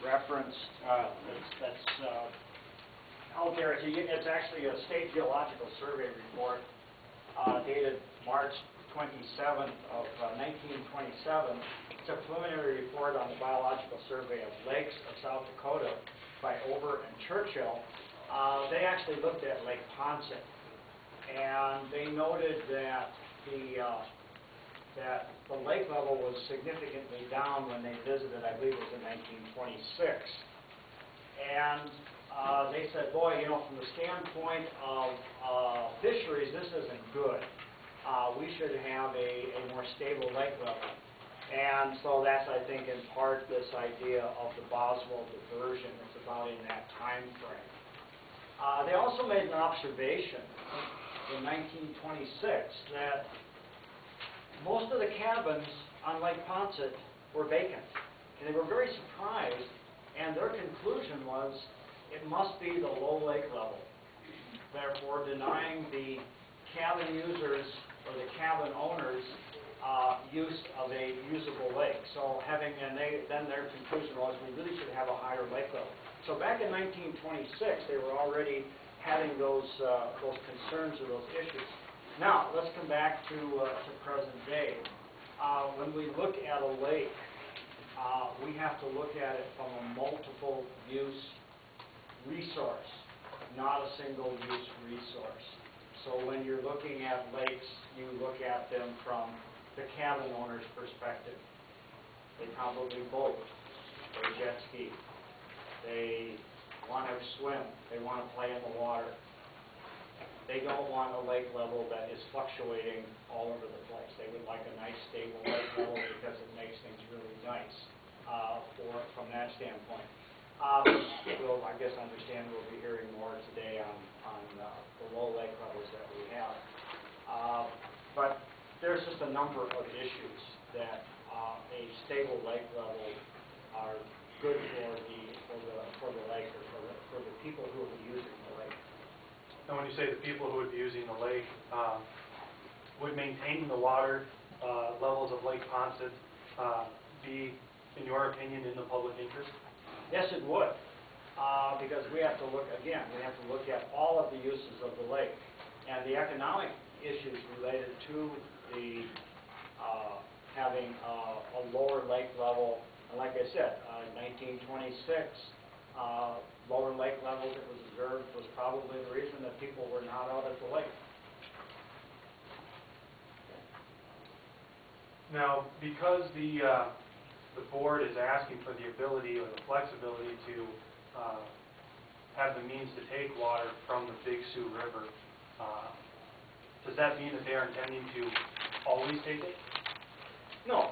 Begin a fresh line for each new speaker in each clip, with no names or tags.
referenced, that's out there. It's actually a State Geological Survey report dated March 27th of 1927. It's a preliminary report on the biological survey of lakes of South Dakota by Ober and Churchill. They actually looked at Lake Poncet, and they noted that the lake level was significantly down when they visited. I believe it was in 1926. And they said, boy, you know, from the standpoint of fisheries, this isn't good. We should have a more stable lake level. And so that's, I think, in part this idea of the Boswell diversion. It's about in that time frame. They also made an observation in 1926 that most of the cabins on Lake Poncet were vacant. And they were very surprised, and their conclusion was it must be the low lake level. Therefore, denying the cabin users or the cabin owners use of a usable lake. So then their conclusion was we really should have a higher lake level. So back in 1926, they were already having those concerns or those issues. Now, let's come back to present day. When we look at a lake, we have to look at it from a multiple use resource, not a single use resource. So when you're looking at lakes, you look at them from the cabin owner's perspective. They probably boat, they jet ski, they want to swim, they want to play in the water. They don't want a lake level that is fluctuating all over the place. They would like a nice stable lake level because it makes things really nice from that standpoint. We'll, I guess, understand we'll be hearing more today on the low lake levels that we have. But there's just a number of issues that a stable lake level are good for the lake or for the people who will be using the lake.
And when you say the people who would be using the lake, would maintaining the water levels of Lake Poncet be, in your opinion, in the public interest?
Yes, it would, because we have to look at all of the uses of the lake and the economic issues related to the having a lower lake level. And like I said, 1926, lower lake levels, it was observed, was probably the reason that people were not out at the lake.
Now, because the board is asking for the ability or the flexibility to have the means to take water from the Big Sioux River, does that mean that they are intending to always take it?
No.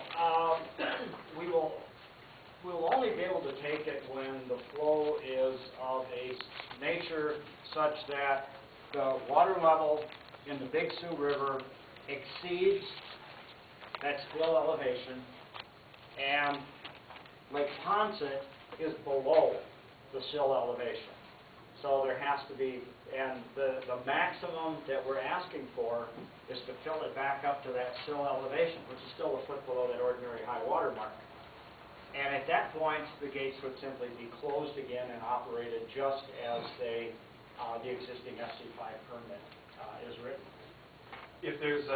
We will only be able to take it when the flow is of a nature such that the water level in the Big Sioux River exceeds that spill elevation, and Lake Poncet is below the sill elevation. So there has to be, and the maximum that we're asking for is to fill it back up to that sill elevation, which is still a foot below that ordinary high water mark. And at that point, the gates would simply be closed again and operated just as the existing SC5 permit is written.
If there's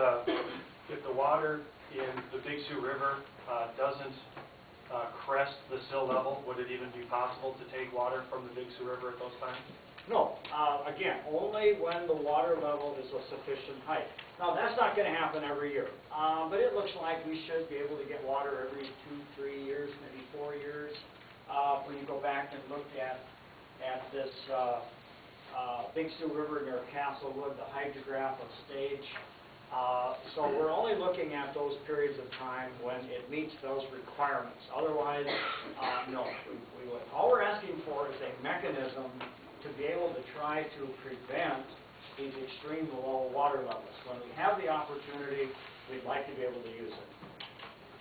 if the water in the Big Sioux River doesn't crest the sill level, would it even be possible to take water from the Big Sioux River at those times?
No. Again, only when the water level is a sufficient height. Now, that's not going to happen every year, but it looks like we should be able to get water every 2-3 years, maybe 4 years. When you go back and look at this Big Sioux River near Castlewood, the hydrograph of stage. So we're only looking at those periods of time when it meets those requirements. Otherwise, no, we wouldn't. All we're asking for is a mechanism to be able to try to prevent these extreme low water levels. When we have the opportunity, we'd like to be able to use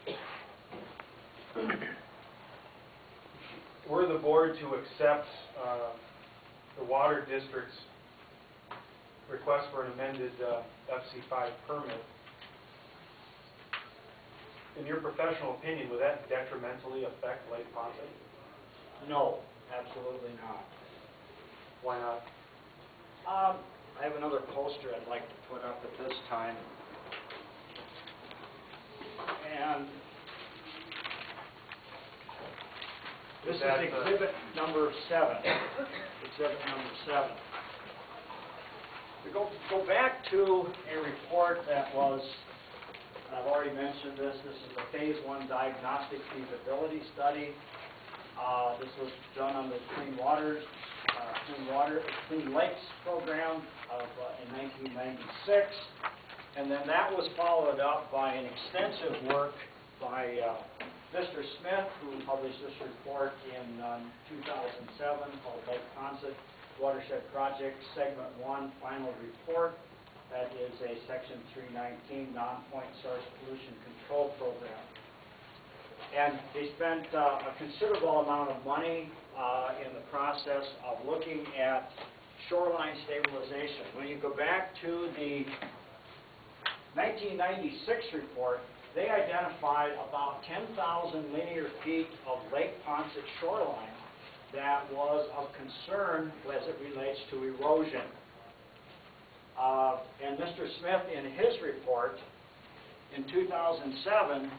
it.
Were the board to accept the water district's request for an amended FC5 permit, In your professional opinion, would that detrimentally affect Lake Ponce?
No, absolutely not.
Why not?
I have another poster I'd like to put up at this time. And this is exhibit number 7. Exhibit number 7. We go back to a report that was, I've already mentioned this is the Phase 1 Diagnostic Feasibility Study. This was done on the Clean Lakes program in 1996. And then that was followed up by an extensive work by Mr. Smith, who published this report in 2007 called Lake Ponce Watershed Project Segment 1 Final Report. That is a Section 319 Non-Point Source Pollution Control Program. And they spent a considerable amount of money in the process of looking at shoreline stabilization. When you go back to the 1996 report, they identified about 10,000 linear feet of Lake Ponce shoreline that was of concern as it relates to erosion. And Mr. Smith, in his report in 2007,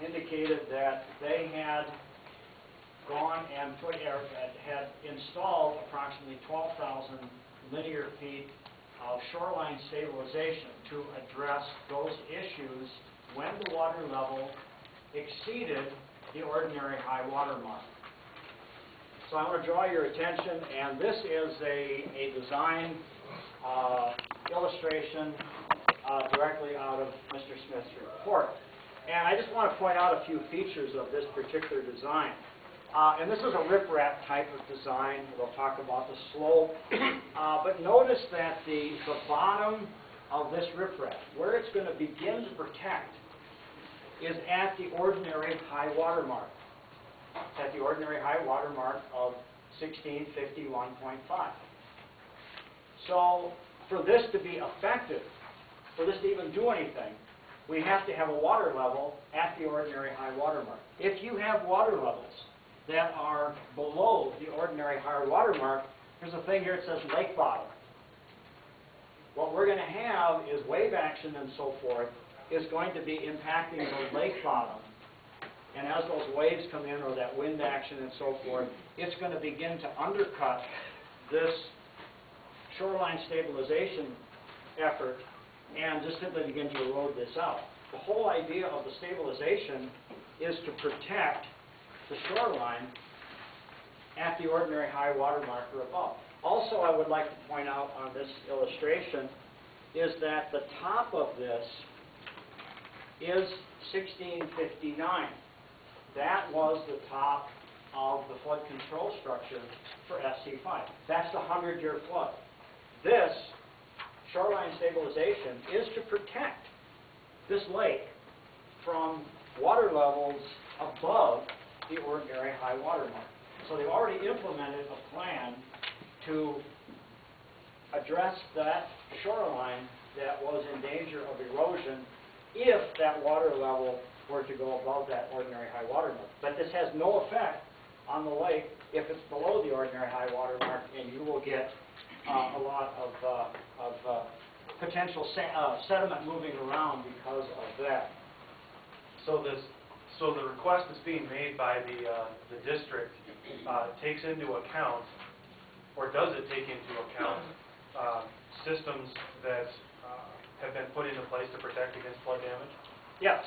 indicated that they had gone and had installed approximately 12,000 linear feet of shoreline stabilization to address those issues when the water level exceeded the ordinary high water mark. So I want to draw your attention, and this is a design illustration directly out of Mr. Smith's report. And I just want to point out a few features of this particular design. And this is a riprap type of design. We'll talk about the slope. But notice that the bottom of this riprap, where it's going to begin to protect, is at the ordinary high water mark. At the ordinary high water mark of 1651.5. So for this to be effective, for this to even do anything, we have to have a water level at the ordinary high water mark. If you have water levels that are below the ordinary high water mark, there's a thing here that says lake bottom. What we're going to have is wave action and so forth is going to be impacting the lake bottom. And as those waves come in, or that wind action and so forth, it's going to begin to undercut this shoreline stabilization effort and just simply begin to erode this out. The whole idea of the stabilization is to protect the shoreline at the ordinary high water mark or above. Also, I would like to point out on this illustration is that the top of this is 1659. That was the top of the flood control structure for SC5. That's the 100-year flood. This shoreline stabilization is to protect this lake from water levels above the ordinary high water mark. So they've already implemented a plan to address that shoreline that was in danger of erosion if that water level were to go above that ordinary high water mark. But this has no effect on the lake if it's below the ordinary high water mark, and you will get a lot of potential sediment moving around because of that.
So the request that's being made by the district takes into account, or does it take into account, systems that have been put into place to protect against flood damage?
Yes.